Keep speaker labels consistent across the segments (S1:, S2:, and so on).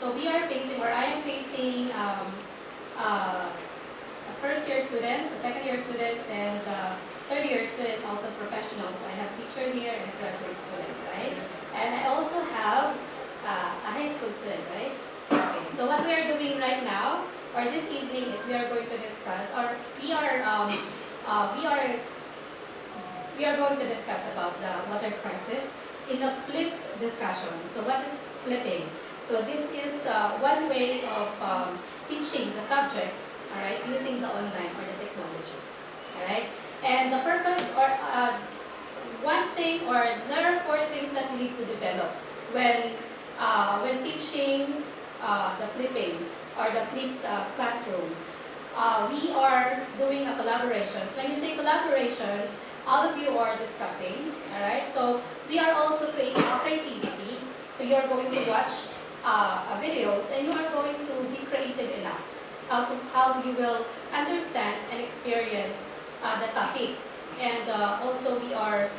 S1: So we are facing, or I am facing first-year students, second-year students, and third-year student, also professionals. So I have teacher here and graduate student, right? And I also have a high school student, right? Okay. So what we are doing right now, or this evening, is we are going to discuss, or we are going to discuss about the water crisis in a flipped discussion. So what is flipping? So this is one way of teaching the subject, all right, using the online or the technology, all right. And the purpose, or one thing, or there are four things that we need to develop when teaching the flipping or the flipped classroom. We are doing a collaborations. When you say collaborations, all of you are discussing, all right? So we are also creating creativity. So you're going to watch videos, and you are going to be creative enough how you will understand and experience the topic. And also we are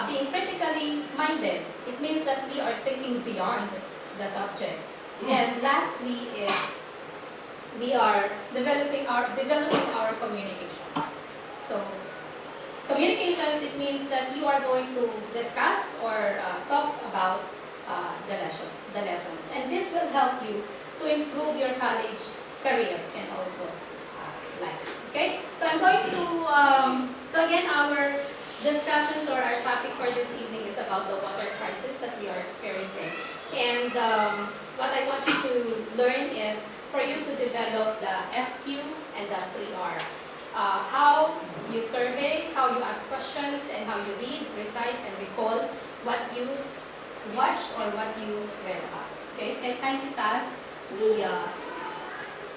S1: being critically minded. It means that we are thinking beyond the subject. And lastly is we are developing our communications. So communications, it means that you are going to discuss or talk about the lessons. And this will help you to improve your college career and also life. Okay? So I'm going to, so again, our discussions or our topic for this evening is about the water crisis that we are experiencing. And what I want you to learn is for you to develop the SQ and the 3R. How you survey, how you ask questions, and how you read, recite, and recall what you watched or what you read about. Okay? And kindly pass the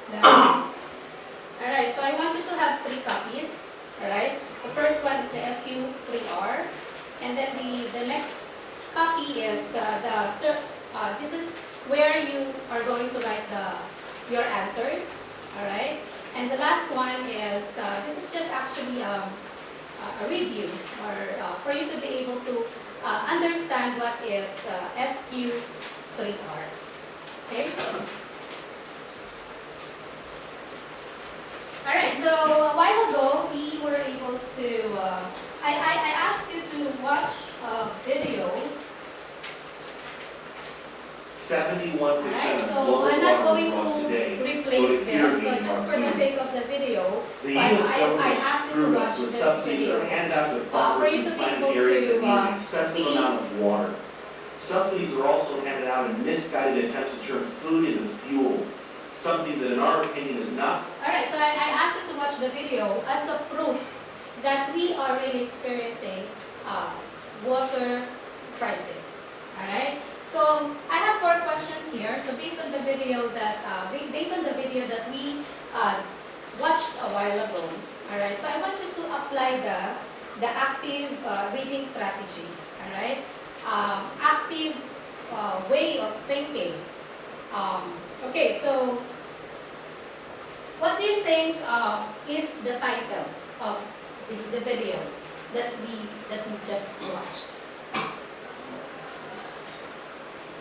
S1: copies. Alright, so I want you to have 3 copies. Alright? The first one is the SQ3R. And then the next copy is this is where you are going to write your answers. Alright? And the last one is, this is just actually a review, or for you to be able to understand what is SQ3R. Okay? Alright, so a while ago, we were able to, I asked you to watch a video.
S2: 71%
S1: Alright,
S2: of
S1: so
S2: global
S1: I'm not
S2: water
S1: going
S2: runs
S1: to
S2: today
S1: replace this, so
S2: European
S1: just for the
S2: Union.
S1: sake of the video,
S2: The
S1: I
S2: U.S. government
S1: asked
S2: is
S1: you to
S2: screwed
S1: watch
S2: us with
S1: this
S2: subsidies
S1: video.
S2: that are handed out to
S1: For
S2: farmers
S1: you
S2: in
S1: to be
S2: planted
S1: able
S2: areas that
S1: to,
S2: need an excessive
S1: see.
S2: amount of water. Subsidies are also handed out in misguided attempts to turn food into fuel, something that in our opinion is not.
S1: Alright, so I asked you to watch the video as a proof that we are really experiencing water crisis. Alright? So I have 4 questions here. So based on the video that we watched a while ago. Alright, so I want you to apply the active reading strategy. Alright? Active way of thinking. Okay, so what do you think is the title of the video that we just watched?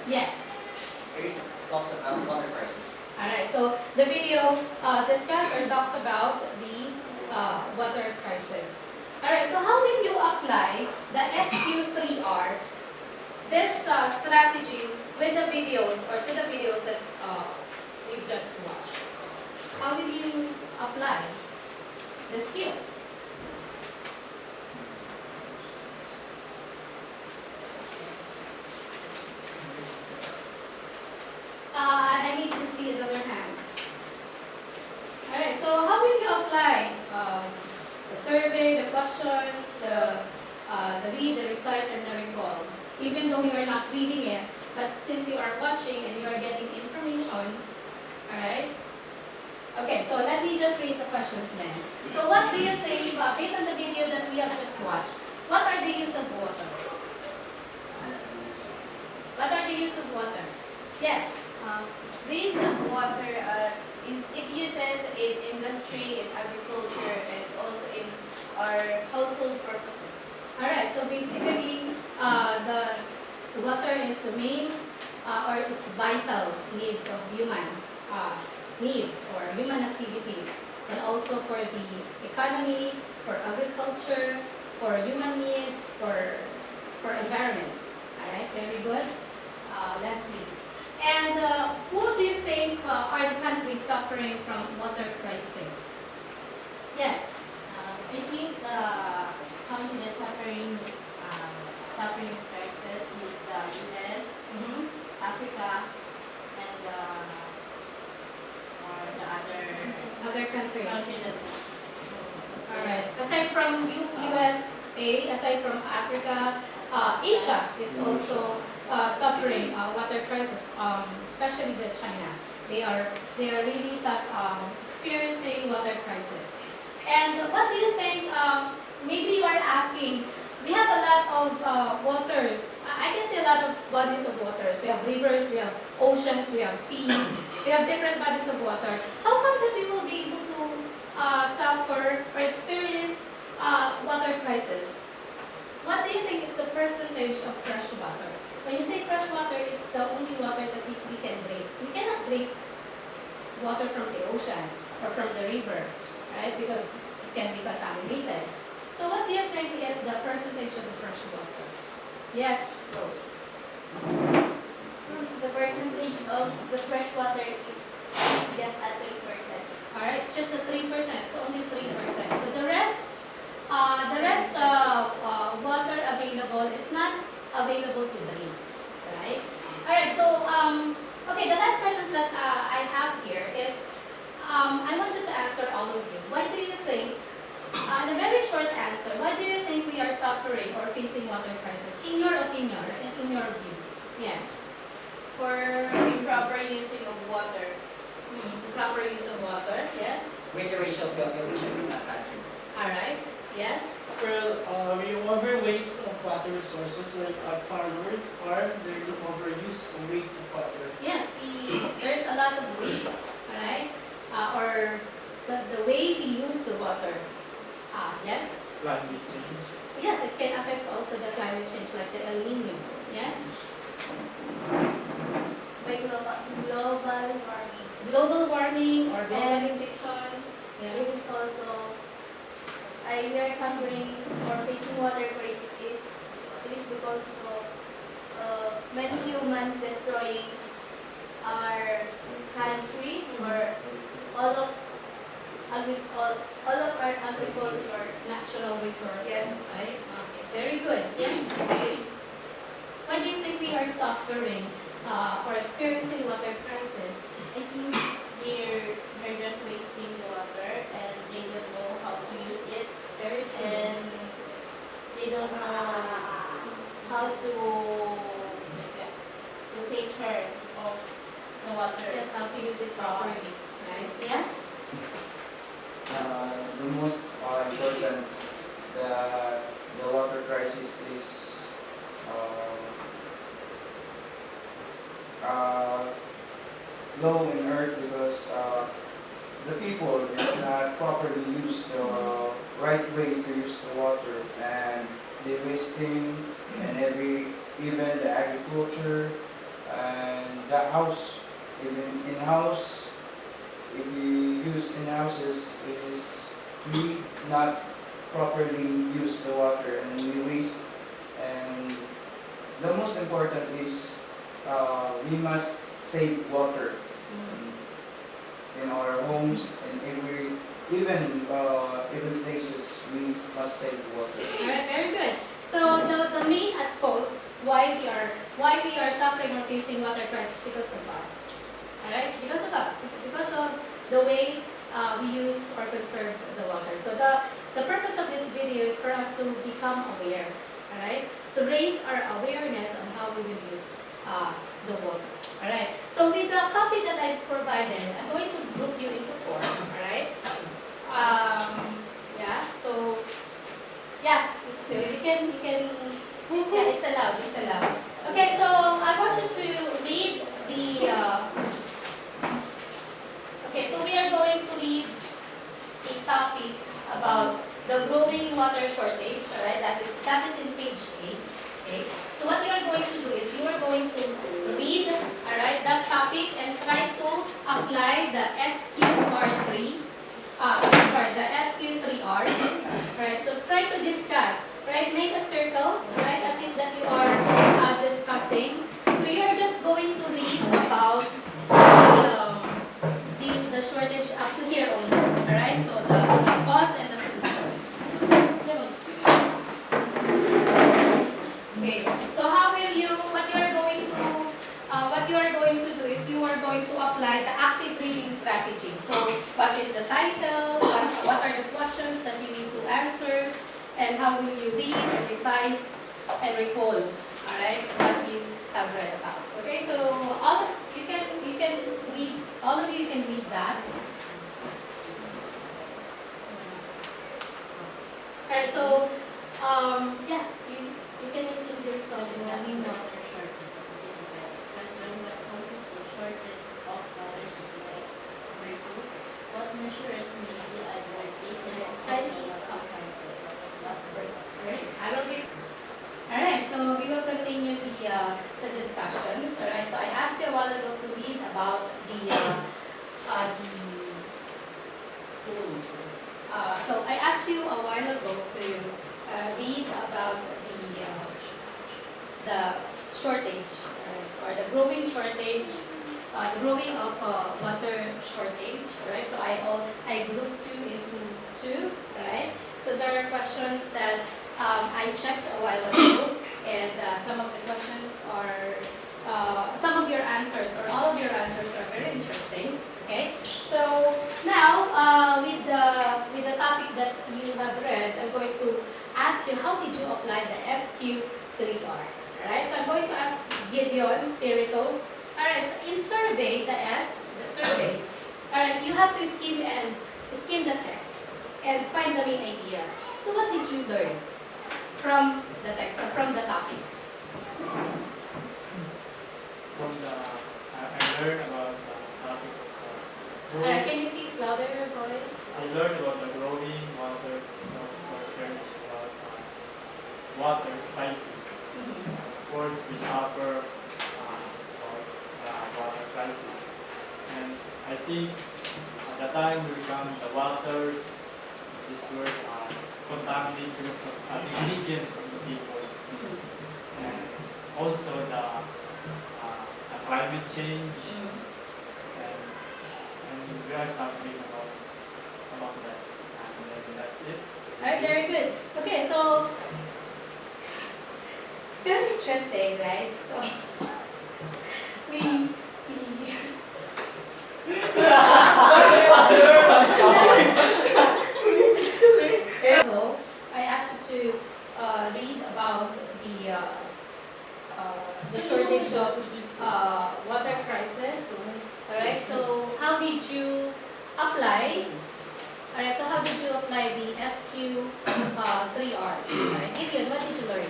S1: Yes.
S3: First, talks about water crisis.
S1: Alright, so the video discusses or talks about the water crisis. Alright, so how will you apply the SQ3R, this strategy with the videos or to the videos that we've just watched? How will you apply the skills? I need to see the other hands. Alright, so how will you apply the survey, the questions, the read, the recite, and the recall? Even though you are not reading it, but since you are watching and you are getting informations, alright? Okay, so let me just raise the questions then. So what do you think, based on the video that we have just watched, what are the use of water? What are the use of water? Yes.
S4: The use of water, it uses in industry, in agriculture, and also in our household purposes.
S1: Alright, so basically, the water is the main or its vital needs of human needs or human activities, and also for the economy, for agriculture, for human needs, for environment. All right, very good, Leslie. And who do you think are the countries suffering from water crisis? Yes.
S4: I think the country that's suffering crisis is the US,
S1: Mm-hmm.
S4: Africa, and or the other
S1: Other countries.
S4: country that
S1: All right. Aside from USA, aside from Africa, Asia is also suffering water crisis, especially the China. They are really experiencing water crisis. And what do you think? Maybe you are asking. We have a lot of waters. I can see a lot of bodies of waters. We have rivers, we have oceans, we have seas, we have different bodies of water. How come that we will be able to suffer or experience water crisis? What do you think is the percentage of fresh water? When you say fresh water, it's the only water that we can drink. We cannot drink water from the ocean or from the river, right? Because it can be contaminated. So what do you think is the percentage of the fresh water? Yes, Rose.
S4: the percentage of the fresh water is just at 3%.
S1: All right, it's just a 3%. It's only 3%. So the rest water available is not available to drink, right? All right. So okay, the last questions that I have here is I want you to answer all of you. Why do you think? In a very short answer, why do you think we are suffering or facing water crisis? In your opinion, or in your view? Yes.
S4: For improper using of water.
S1: Proper use of water. Yes.
S3: Greater ratio of population in that country.
S1: All right. Yes.
S5: Well, we overwaste of water resources like farmers farm, they overuse and waste of water.
S1: Yes. There's a lot of waste. All right. Or the way we use the water. Yes.
S5: Climate change.
S1: Yes, it can affect also the climate change, like the El Nino. Yes.
S4: By global warming.
S1: Global warming or globalizations.
S4: It
S1: Yes.
S4: is also, we are suffering or facing water crisis it is because of many humans destroying our countries or all of our agriculture.
S1: Natural resources.
S4: Yes.
S1: Right. Okay. Very good. Yes. Why do you think we are suffering or experiencing water crisis?
S4: I think they're just wasting the water and they don't know how to use it
S1: Very true.
S4: and they don't know how to take care of the water.
S1: Yes, how to use it properly. Right. Yes.
S6: The most important the water crisis is low in earth because the people is not properly use the right way to use the water and they wasting and even the agriculture and the house even in house if we use in houses is we not properly use the water and we waste and the most important is we must save water in our homes and even places we must save water.
S1: All right. Very good. So the main at fault why we are suffering or facing water crisis because of us. All right. Because of us. Because of the way we use or conserve the water. So the purpose of this video is for us to become aware. All right. To raise our awareness on how we will use the water. All right. So with the copy that I've provided, I'm going to group you into 4. All right. Yeah. So yeah. So you can. Yeah. It's allowed. It's allowed. Okay. So I want you to read the. Okay. So we are going to read a topic about the growing water shortage. All right. That is in page 8. Okay. So what you are going to do is you are going to read apply the SQR3, the SQ3R, right? So try to discuss, right? Make a circle, right? As if that you are discussing. So you're just going to read about the shortage up to here only, alright? So the cause and the solutions. Okay, so how will you, what you are going to do is you are going to apply the active reading strategy. So what is the title, what are the questions that you need to answer, and how will you read and recite and recall, alright, what you have read about. Okay, so you can read, all of you can read that. Alright, so yeah, you can include yourself in that.
S7: What measures may be advantageous?
S1: Chinese crisis. That's not the first, right? I will be. Alright, so we will continue the discussions. Alright, so I asked you a while ago to read about so I asked you a while ago to read about the shortage, or the growing shortage, the growing of water shortage, right? So I grouped you into two, right? So there are questions that I checked a while ago, and some of the questions are, some of your answers, or all of your answers are very interesting, okay? So now, with the topic that you have read, I'm going to ask you, how did you apply the SQ3R? Alright, so I'm going to ask Gideon, Spirito. Alright, so in survey, the survey, alright, you have to skim the text and find the main ideas. So what did you learn from the text or from the topic?
S8: I learned about the topic of
S1: Alright, can you please louder your voice?
S8: I learned about the growing water shortage, about water crisis. Of course, we suffer about water crisis, and I think at the time we come, the waters in this world are contaminated because of the ingredients of the people, and also the climate change, and we are suffering about that, and then that's it.
S1: Alright, very good. Okay, so very interesting, right? So we ago, I asked you to read about the shortage of water crisis. Alright, so how did you apply? Alright, so how did you apply the SQ3R? Alright, Gideon, what did you learn?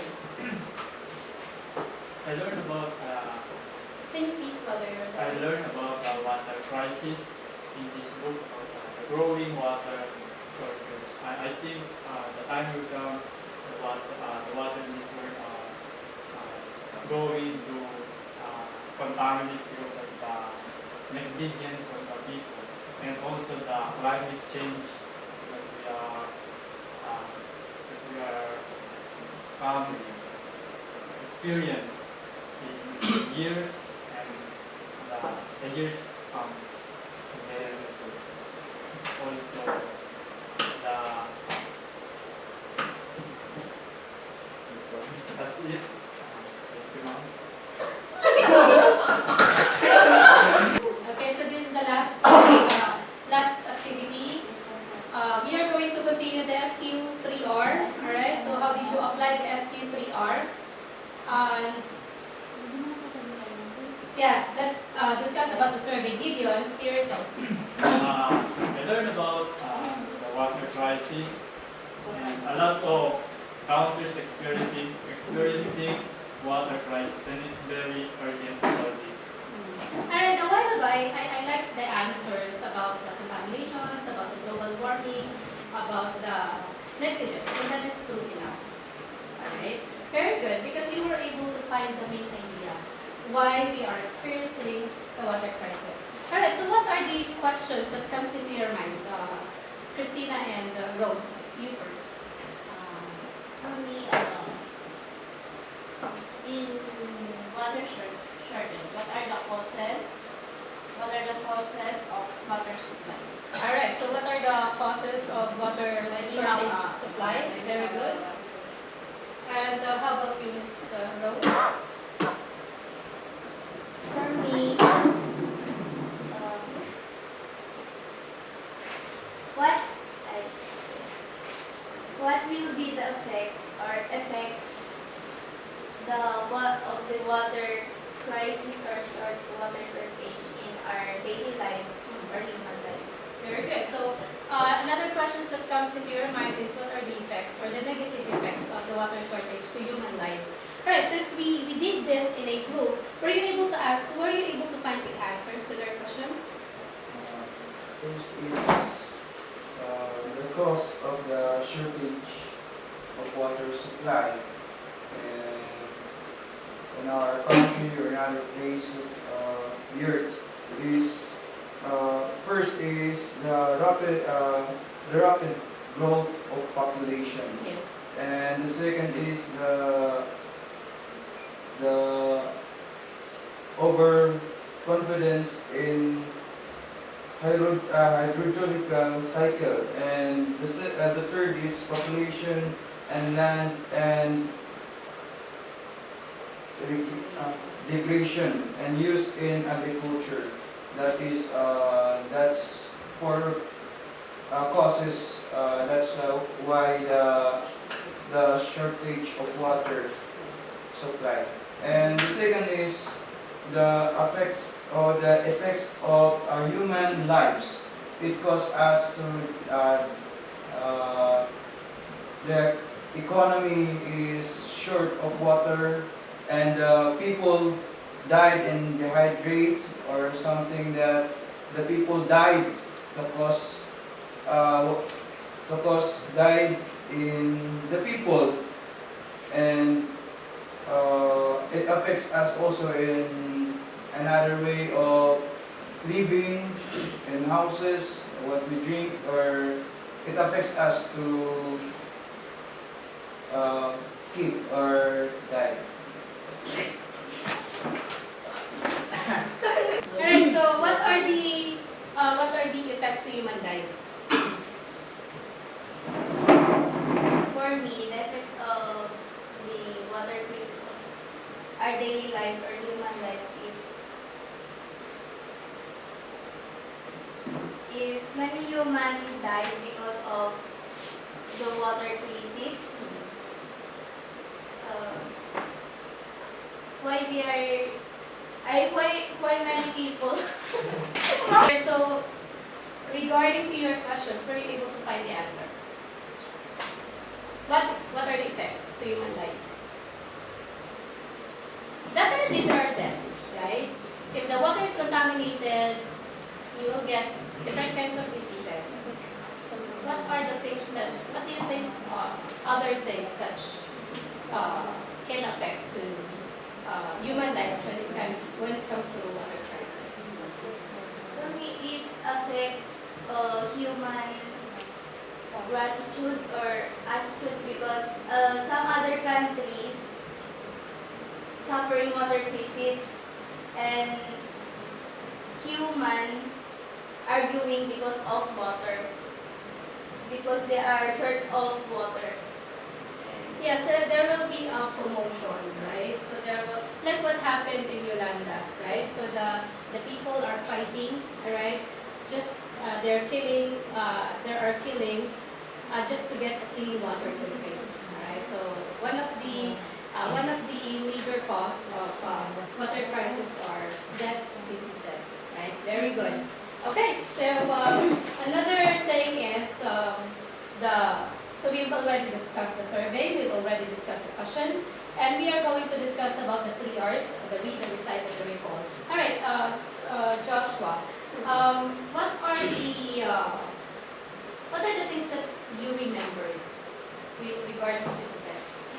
S8: I learned about
S1: Can you please color your voice?
S8: I learned about the water crisis in this book, the growing water shortage. I think the time will come, the water in this world going to contaminate because of the negligence of the people, and also the climate change that we are experience in years, and the years comes. And then also that's it. Thank you, ma'am.
S1: Okay, so this is the last activity. We are going to continue the SQ3R. Alright, so how did you apply the SQ3R? And yeah, let's discuss about the survey. Gideon, Spirito.
S8: I learned about the water crisis, and a lot of countries experiencing water crisis, and it's very urgent to solve it.
S1: Alright, a while ago, I liked the answers about the contaminations, about the global warming, about the negligence, so that is true enough. Alright, very good, because you were able to find the main idea why we are experiencing the water crisis. Alright, so what are the questions that comes into your mind? Christina and Rose, you first.
S7: For me, in water shortage, what are the causes? What are the causes of water supplies?
S1: All right, so what are the causes of water shortage supply? Very good. And how about you, Ms. Rose?
S4: For me, what I- what will be the effect or effects of the water crisis or water shortage in our daily lives or human lives?
S1: Very good. So another questions that comes into your mind is what are the effects or the negative effects of the water shortage to human lives? All right, since we did this in a group, were you able to find the answers to their questions?
S6: First is the cause of the shortage of water supply in our country or in other place of the earth is first is the rapid growth of population,
S1: Yes.
S6: and the second is the overconfidence in hydrological cycle, and the third is population and land and degradation and use in agriculture. That's for causes. That's why the shortage of water supply. And the second is the effects of our human lives. It causes us to the economy is short of water, and people died in dehydrate or something that the people died because died in the people, and it affects us also in another way of living in houses, what we drink, or it affects us to keep or die.
S1: Alright, so what are the effects to human lives?
S4: For me, the effects of the water crisis of our daily lives or human lives is many humans dies because of the water crisis. Why many people?
S1: Alright, so regarding to your questions, were you able to find the answer? What are the effects to human lives? Definitely there are deaths, right? If the water is contaminated, you will get different kinds of diseases. What do you think other things that can affect to human lives when it comes to water crisis?
S4: For me, it affects human gratitude or attitudes because some other countries suffering water crisis and human arguing because of water, because they are short of water.
S1: Yes, there will be a commotion, right? So there will, like what happened in Yolanda, right? So the people are fighting, right? Just there are killings just to get clean water to drink, right? So one of the major cause of water crisis are deaths, diseases, right? Very good. Okay, so another thing is so we've already discussed the survey, we've already discussed the questions, and we are going to discuss about the 3 R's, the read, the recite, and the recall. All right, Joshua, what are the things that you remembered regarding to the text?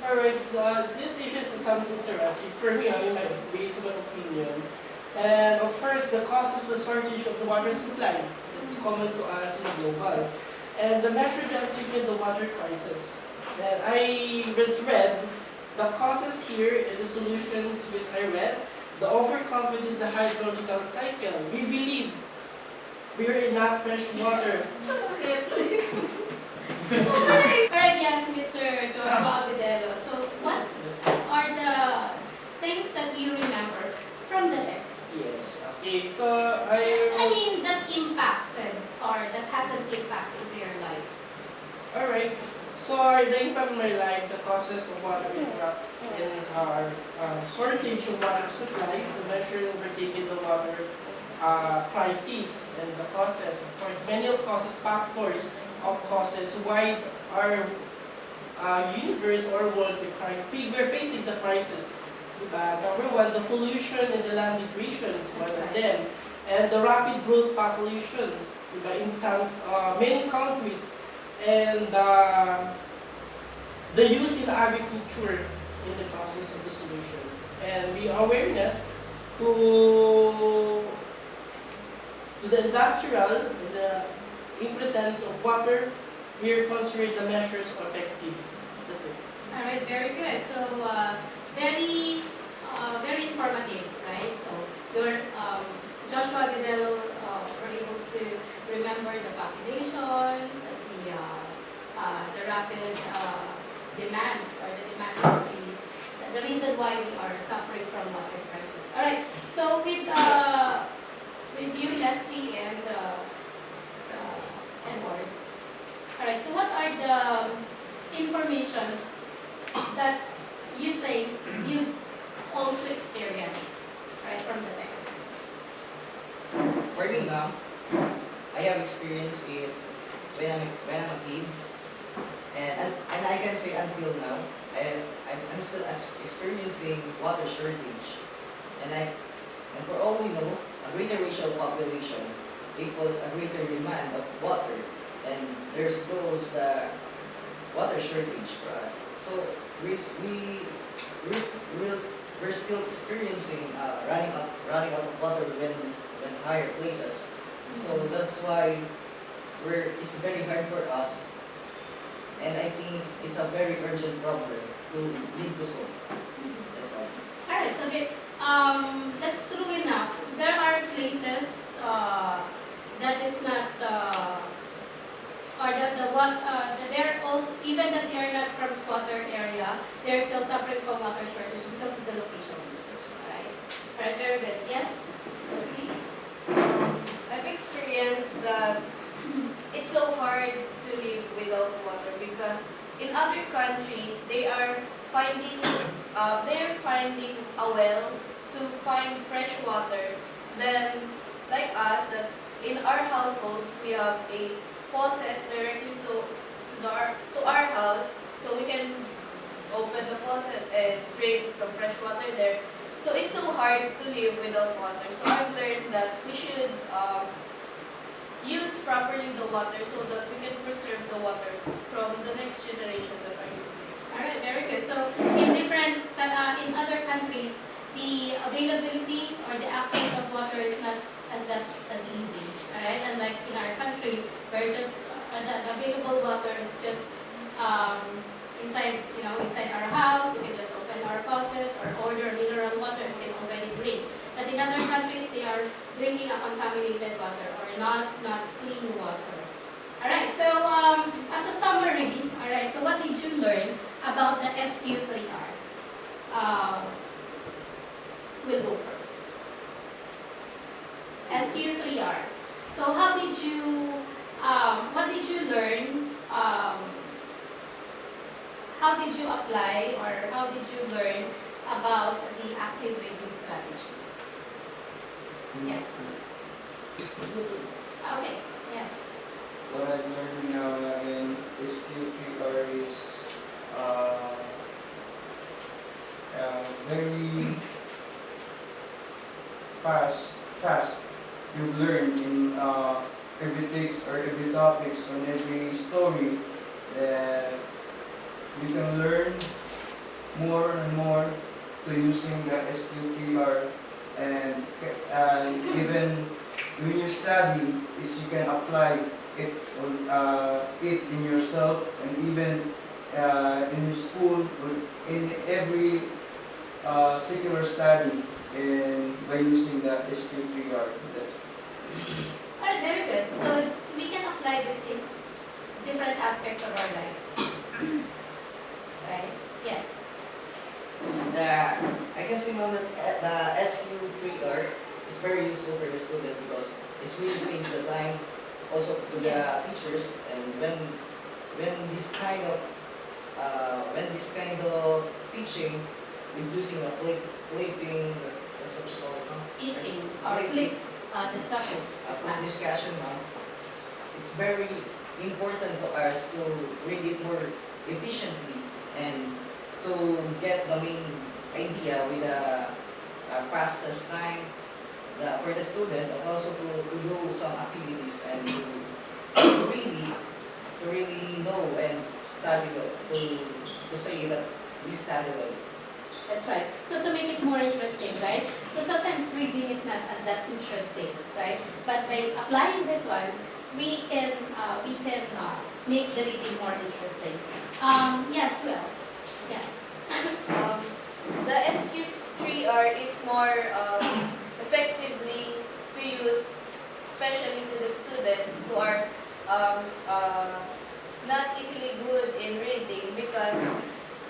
S5: Alright, so this issue is something interesting. For me, in my basic opinion, And of course, the causes of the shortage of the water supply. It's common to us in global. And the measure that taken the water crisis. And I just read the causes here and the solutions which I read. The overconfidence, the hydrological cycle. We believe we are enough fresh water.
S1: Alright, yes, Mr. Joshua Agudelo. So what are the things that you remember from the text?
S5: Yes. Okay. So
S1: I mean, that impacted or that hasn't impacted to your lives.
S5: Alright. So the impact in my life, the causes of water interrupt in our shortage of water supplies, the measure we're taking the water crisis and the causes. Of course, many of causes, factors of causes why our universe or world we're facing the crisis. Number one, the pollution and the land degradation is one of them. And the rapid growth population in some, many countries. And the use in agriculture in the causes of the solutions. And the awareness to the industrial and the importance of water, we are considering the measures effective. That's it.
S1: Alright, very good. So, very informative, right? So, your Joshua Agudelo were able to remember the populations, the rapid demands or the demands of the reason why we are suffering from water crisis. Alright, so with you, Leslie and Ward. Alright, so what are the informations that you think you've also experienced, right, from the text?
S3: For me now, I have experienced it when I'm a kid, and I can say until now, I'm still experiencing water shortage, and for all we know, a greater racial population equals a greater demand of water, and there's goes the water shortage for us. So we're still experiencing running out of water when higher places. So that's why it's very hard for us, and I think it's a very urgent problem to need to solve. That's all.
S1: Alright, so that's true enough. There are places that is not, or that they're also, even that they are not from squatter area, they're still suffering from water shortage because of the locations. Alright, very good. Yes, Leslie?
S9: I've experienced that it's so hard to live without water because in other country they're finding a well to find fresh water. Then like us, that in our households we have a faucet directly to our house, so we can open the faucet and drink some fresh water there. So it's so hard to live without water. So I've learned that we should use properly the water so that we can preserve the water from the next generation that are using it.
S1: Alright, very good. So in other countries, the availability or the access of water is not as easy. Alright, and like in our country, where just the available water is just inside our house. We can just open our faucets or order mineral water and we can already drink. But in other countries, they are drinking a contaminated water or not clean water. Alright, so as a summary, alright, so what did you learn about the SQ3R? We'll go first. SQ3R. So how did you, what did you learn, how did you apply or how did you learn about the active reading strategy? Yes, please. Okay, yes.
S6: What I've learned in SQPR is very fast. You learn in every text or every topics on every story that you can learn more and more to using the SQPR and even when you study, is you can apply it on it in yourself, and even in your school, or in every secular study, and by using the SQ3R. That's
S1: Alright, very good. So we can apply this in different aspects of our lives. Right? Yes.
S3: I guess that the SQ3R is very useful for the student because it really saves the time also to the
S1: Yes.
S3: teachers, and when this kind of teaching with using a flipping, that's what you call it, no?
S1: Eating or flip discussions.
S3: A group discussion now, it's very important to us to read it more efficiently and to get the main idea with a fastest time for the student, and also to do some activities and to really know and study well, to say that we study well.
S1: That's right. So to make it more interesting, right? So sometimes reading is not as that interesting, right? But by applying this one, we can make the reading more interesting. Yes, who else? Yes.
S9: The SQ3R is more effectively to use, especially to the students who are not easily good in reading, because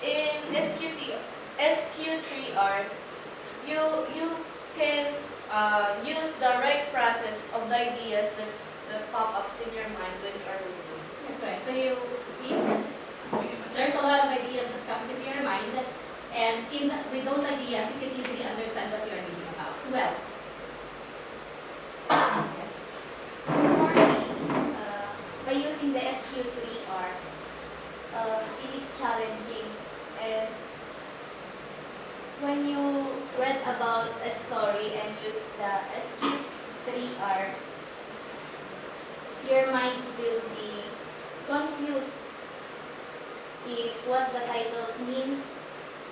S9: in SQ3R, you can use the right process of the ideas that pop ups in your mind when you are reading.
S1: That's right. So there's a lot of ideas that comes into your mind, and with those ideas, you can easily understand what you're reading about. Who else? Yes.
S4: For me, by using the SQ3R, it is challenging, and when you read about a story and use the SQ3R, your mind will be confused if what the titles means,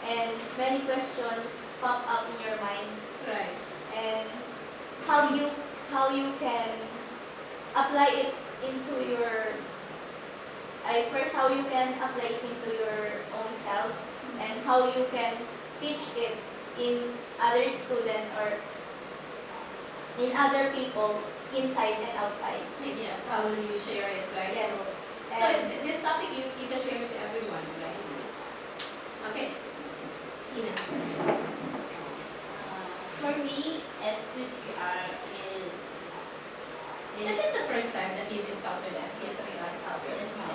S4: and many questions pop up in your mind,
S1: That's right.
S4: and how you can apply it into your first how you can apply it into your own selves, and how you can teach it in other students or in other people inside and outside.
S1: Yes. How will you share it, right?
S4: Yes.
S1: So
S4: And
S1: this topic you can share it to everyone, right? Okay. Ina.
S7: For me, SQ3R is
S1: This is the first time that you've encountered SK3R out there.
S7: Yes, ma'am.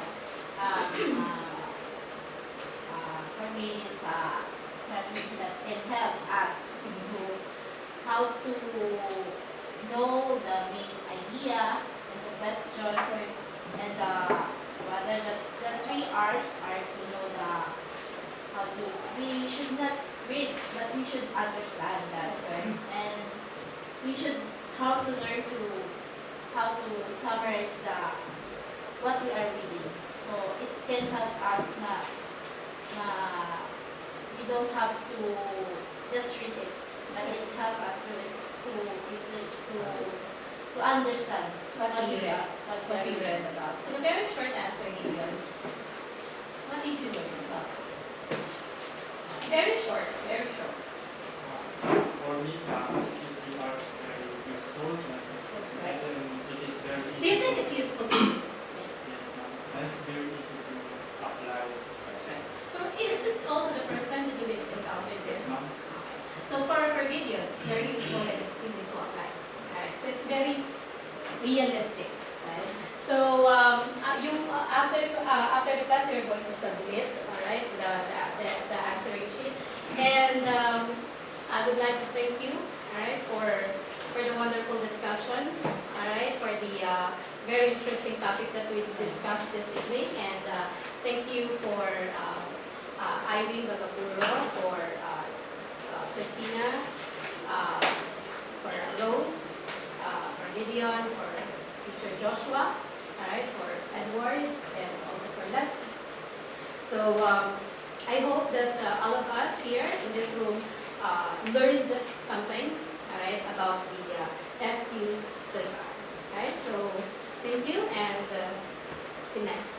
S7: For me, it's a strategy that can help us to how to know the main idea and the questions, and whether the 3 R's are to know how to, we should not read, but we should understand that, right? And we should how to learn how to summarize what we are reading. So it can help us na we don't have to just read it, but it helps us to understand
S1: What we read.
S7: what
S1: What we
S7: we are
S1: read about. In a very short answer, Gideon. What did you learn about this? Very short, very short.
S8: For me, SQ3R is very useful,
S1: That's
S8: and
S1: right.
S8: it is very easy.
S1: Do you think it's useful to you?
S8: Yes, ma'am. And it's very easy to apply.
S1: That's right. So is this also the first time that you encountered this?
S8: Yes, ma'am.
S1: So for video, it's very useful and it's easy to apply. Alright, so it's very realistic. Right? So after the class, you're going to submit, alright, the answering sheet. And I would like to thank you, alright, for the wonderful discussions, alright, for the very interesting topic that we discussed this evening. And thank you for Irene Bagapuro, for Christina, for Rose, for Gideon, for Teacher Joshua, alright, for Edward, and also for Leslie. So I hope that all of us here in this room learned something, alright, about the SU 35. Alright, so thank you and good night.